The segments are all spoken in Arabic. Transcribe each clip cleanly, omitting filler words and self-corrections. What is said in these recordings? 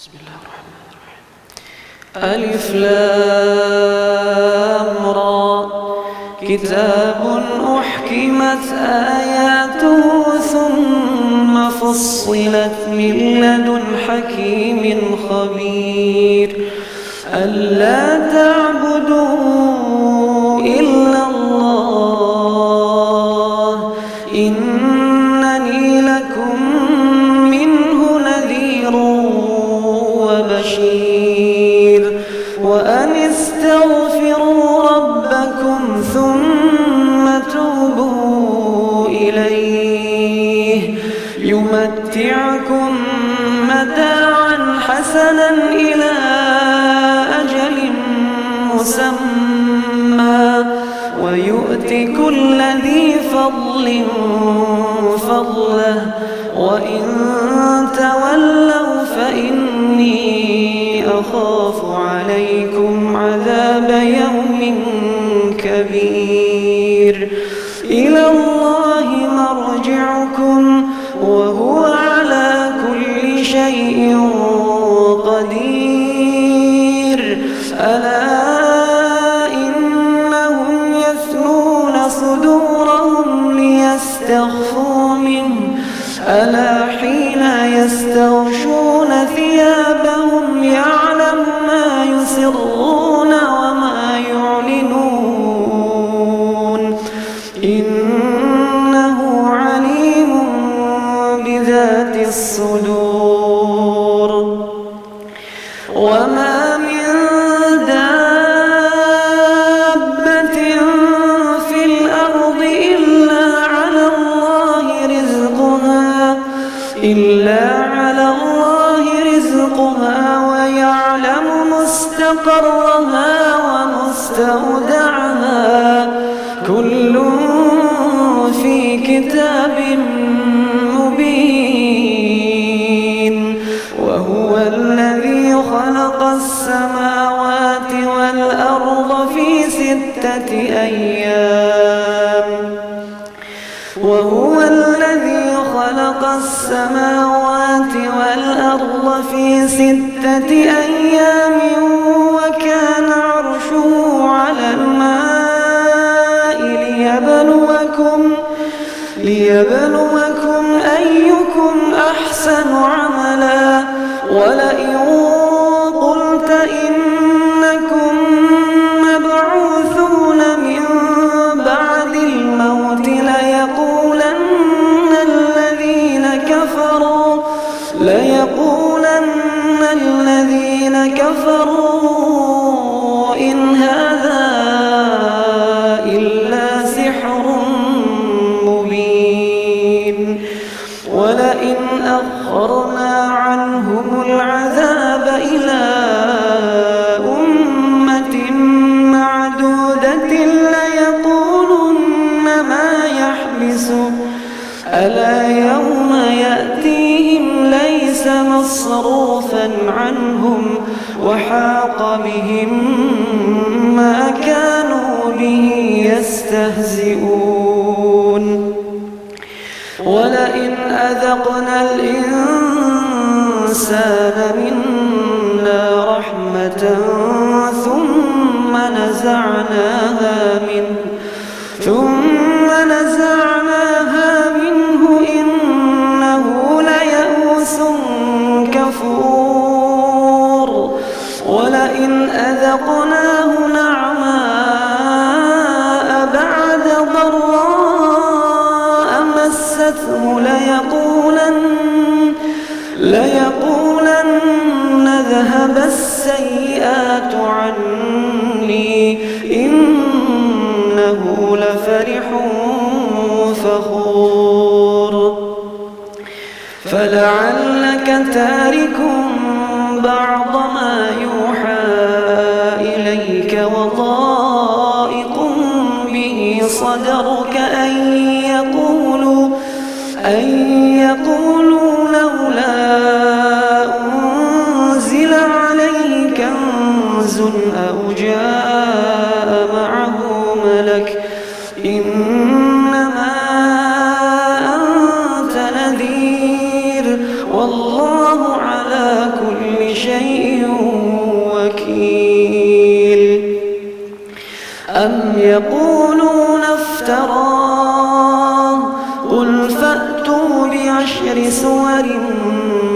بسم الله الرحمن الرحيم. ألف لام را كتاب أحكمت آياته ثم فصلت من لدن حكيم خبير ألا تعبدوا إلا الله إنني لكم منه نذير وبشير وأن استغفروا ربكم ثم توبوا إليه يمتعكم متاعا حسنا إلى أجل مسمى ويؤت كل ذي فضل فضله وإن تولوا فإني أخاف عليكم عذاب يوم كبير إلى الله مرجعكم وهو على كل شيء قدير ألا إنهم يثنون صدورهم ليستخفوا منه ألا حين يستغشون ثيابهم يعلم ما يسرون وما يعلنون إنه عليم بذات الصدور وما من دابة في الأرض إلا على الله رزقها ويعلم مستقرها ومستودعها كل في كتاب مبين وهو الذي خلق السماوات والأرض في 6 أيام وهو الذي خلق السماوات والأرض في 6 أيام وكان عرشه على الماء ليبلوكم أيكم أحسن عملا ولئن قلت إنكم مبعوثون من بعد الموت ليقولن الذين كفروا إن هذا إلا سحر مبين ولئن أخرنا عنهم العذاب إلى أمة معدودة ليقولن ما يحبسه ألا يوم يأتيهم ليس مصروفا عنهم وحاق بهم ما كانوا به يستهزئون ولئن أذقنا الإنسان منا رحمة ثم نزعناها منه إنه ليئوس كفور ولئن أذقناه نعماء بعد ضراء مسته ليقولن ذهب السيئات عني إنه لفرح فخور فلعلك تارك بعض ما يوحى إليك وضائق به صدرك أن يقولوا لولا أنزل عليه كنز أو جاء معه ملك إنما أنت نذير والله على كل شيء وكيل. أم يقولون افتراه قل فأتوا بعشر سور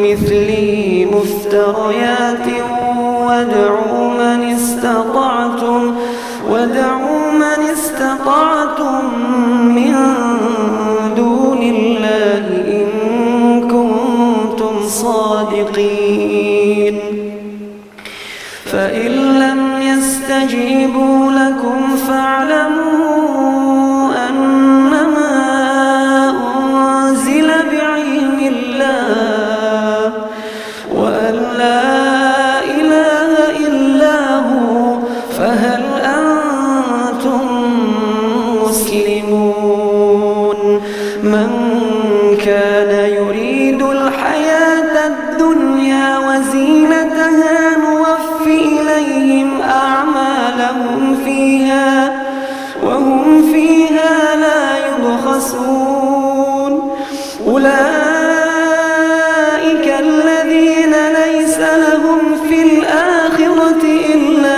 مثله مفتريات وادعوا من استطعتم من دون الله إن كنتم صادقين. فإن لم يستجيبوا لكم فاعلموا أنما أنزل بعلم الله وأن لا إله إلا هو فهل أنتم مسلمون. من كان يريد الحياة الدنيا وزينتها نوفي إليهم أعمالهم فيها وهم فيها لا يبخسون. أولئك الذين ليس لهم في الآخرة إلا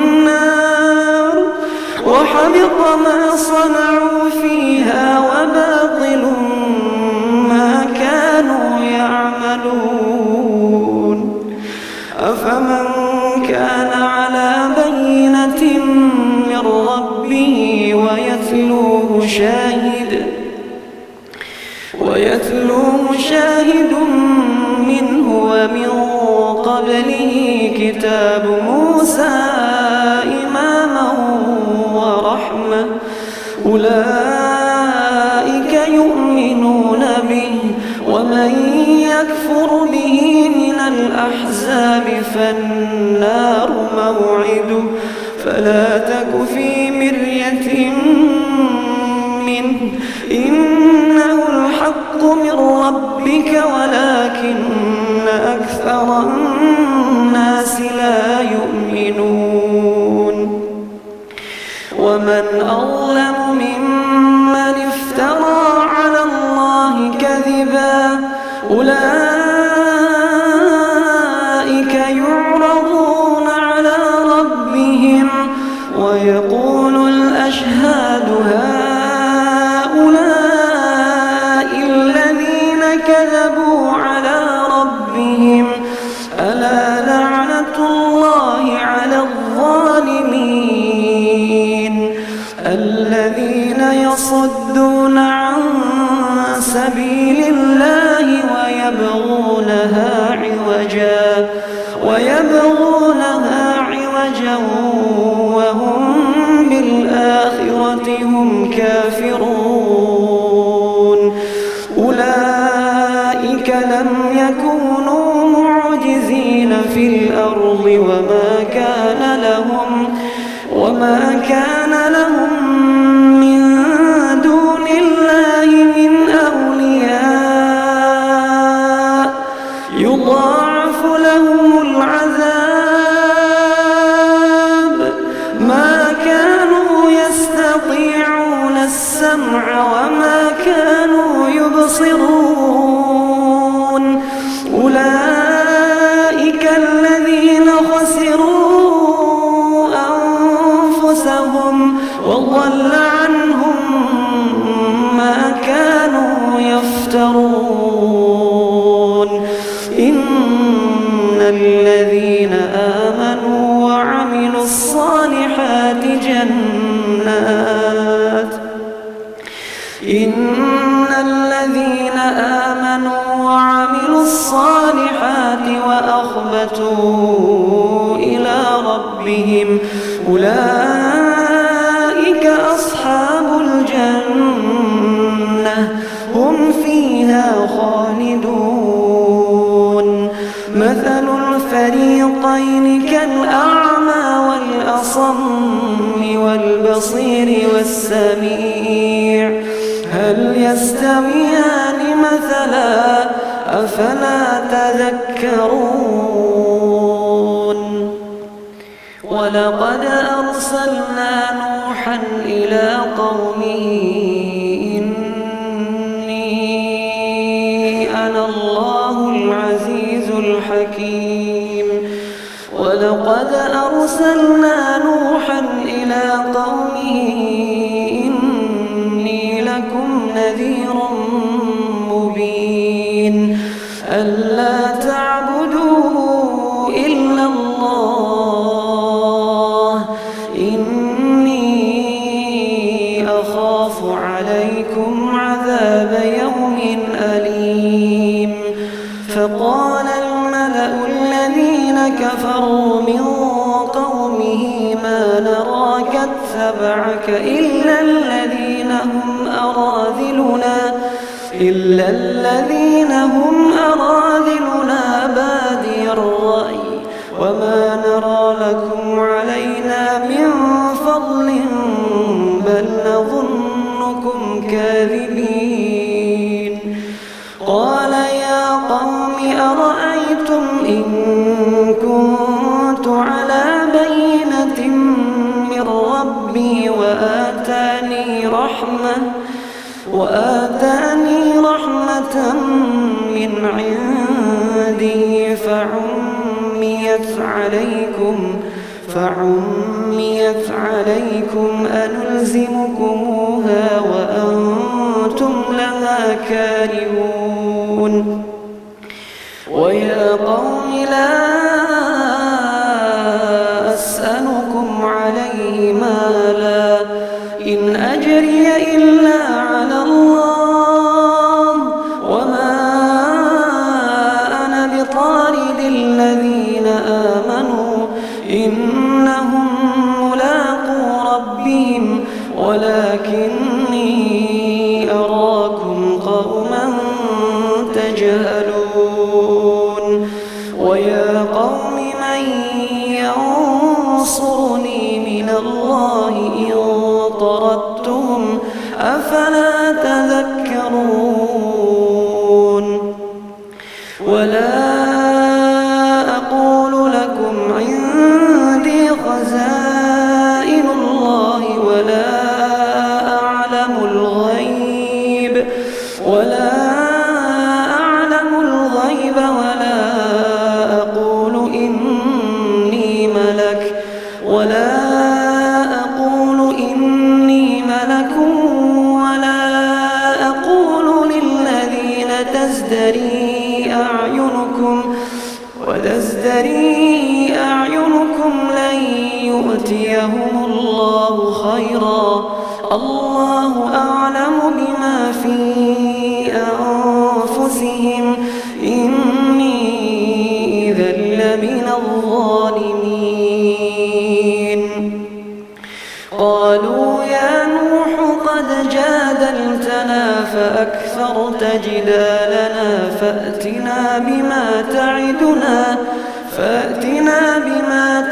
النار وحبط ما صنعوا فيها وباطل ما كانوا يعملون. أفمن كان على بينة من ربه ويتلوه شاهد منه ومن قبله كتاب موسى إماما ورحمة أولئك يؤمنون به. ومن يكفر به من الأحزاب فالنار موعده فلا تك في مرية منه إنه الحق من ربك ولكن أكثر الناس لا يؤمنون. ومن أظلم ممن افترى على الله كذبا أولئك يعرضون على ربهم ويقول الأشهاد هؤلاء الذين كذبوا على ربهم ألا لعنة الله على الظالمين الذين يصدون عن سبيل الله ويبغونها عوجا وهم بالآخرة هم كافرون. أولئك لم يكونوا معجزين في الأرض وما كان لهم من دون الله من أولياء يضاعف لهم العذاب ما كانوا يستطيعون السمع وما كانوا يبصرون. أولئك الذين خسروا أنفسهم وضل عنهم ما كانوا يفترون. إن الذين آمنوا وعملوا الصالحات وأخبتوا إلى ربهم أولئك أصحاب الجنة هم فيها خالدون. مثل الفريقين كالأعمى والأصم والبصير والسميع هل يستويان مثلا أفلا تذكرون. ولقد أرسلنا نوحا إلى قومه إني أنا الله العزيز الحكيم. ولقد أرسلنا نوحا إلى قومه إني لكم نذير مبين ألا تعبدوا إلا الله إني أخاف عليكم عذاب يوم أليم. فقال الملأ الذين كفروا من قومه ما نراك اتبعك إلا الذين هم أراذلنا بادي الرأي وما نرى لكم علينا من فضل بل نظنكم كاذبين. قال يا قوم أرأيتم إن كنت على بينة من ربي وآتاني رحمة من عنده فعميت عليكم أنلزمكموها وأنتم لها كارهون. ويا قوم لا أسألكم عليه مالا إن أجري إلا على الله وما أنا بطارد الذين آمنوا إنهم ملاقو ربهم ولكني أراكم قوما تجهلون. ويا قوم من ينصرني من الله إن طردتهم أفلا تذكرون. ولا أقول لكم عندي خزائن الله ولا أعلم الغيب ولا أقول إني ملك ولا أقول للذين تزدري أعينكم لن يؤتيهم الله خيرا الله أعلم بما في أنفسهم إني إذا لمن الظالمين. قالوا يا نوح قد جادلتنا فأكثرت جدالنا فأتنا بما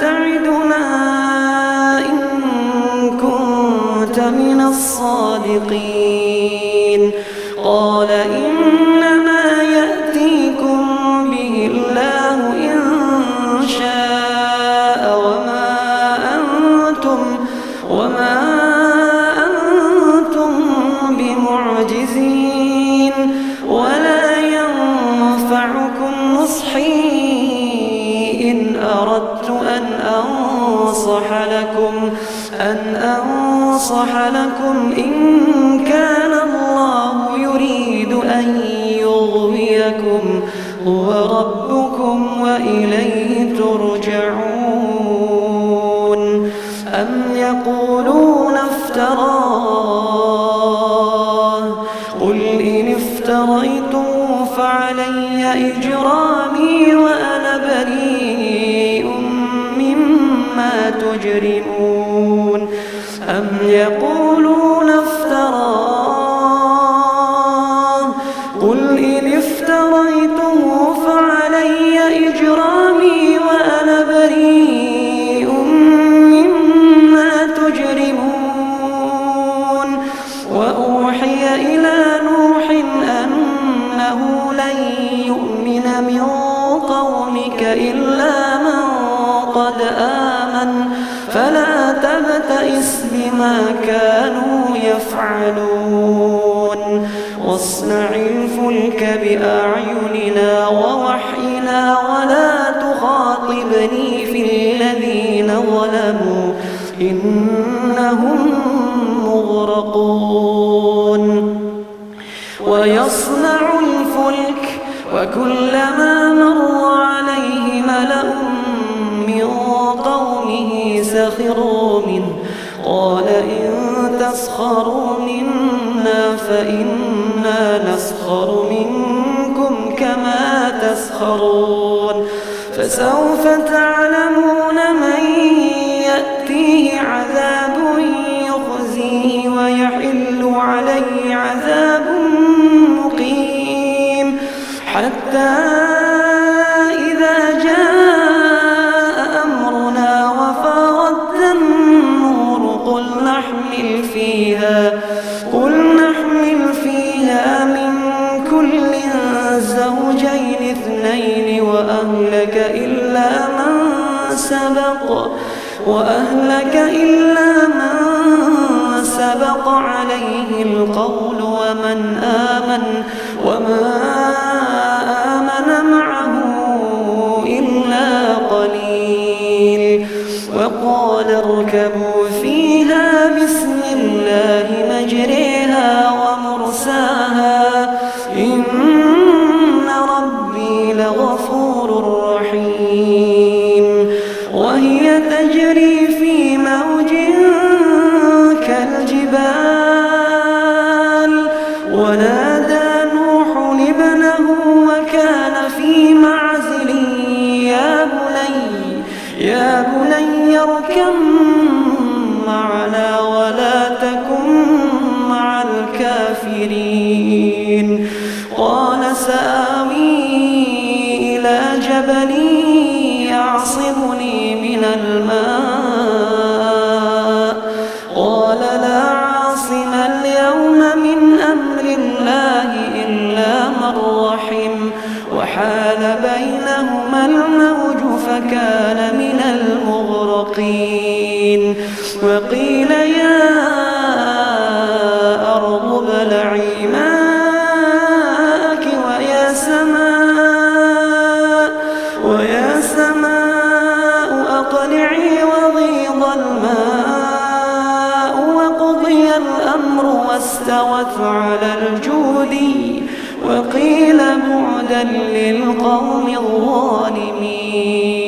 تعدنا إن كنت من الصادقين. قال إنما يأتيكم به الله إن شاء وما أنتم بمعجزين ولا ينفعكم نصحي إن أردت أن أنصح لكم إن كان الله يريد أن يغويكم هو ربكم وإليه ترجعون. أم يقولون افتراه قل إن افتريته فعلي إجرامي وأنا بريء مما تجرمون. أم يقولون افتراه قل إن افتريته فعلي إجرامي وأنا بريء مما تجرمون. وأوحي إلى نوح أنه لن يؤمن من قومك إلا من قد آمن فلا تبتئس بما كانوا يفعلون. واصنع الفلك بأعيننا ووحينا ولا تخاطبني في الذين ظلموا إنهم مغرقون ويصنع الفلك وكلما مر عليه ملأ من قومه سخروا منه قال إن تسخروا منا فإنا نسخر منكم كما تسخرون فسوف تعلمون من يأتيه عذاب يخزيه ويحل عليه عذاب مقيم حتى إذا جاء أمرنا وفارت النور قل نحمل فيها من كل زوجين اثنين وأهلك إلا من سبق عليه القول وما آمن معه إلا قليل وقال اركبوا فيها بسم الله مجريها ومرساها إن ربي لغفور رحيم وهي تجري في موج كالجبال ونادى نوح ابنه وكان في معزل يا بني اركب معنا ولا تكن مع الكافرين قال سآوي إلى جبل يعصمني من الماء قال لا عاصم اليوم من أمر الله إلا من رحم وحال بينهما الموج فكان من المغرقين وقيل يا أرض ابلعي ماءك ويا سماء أقلعي وغيض الماء وقضي الأمر واستوت على الجود وقيل بعدا للقوم الظالمين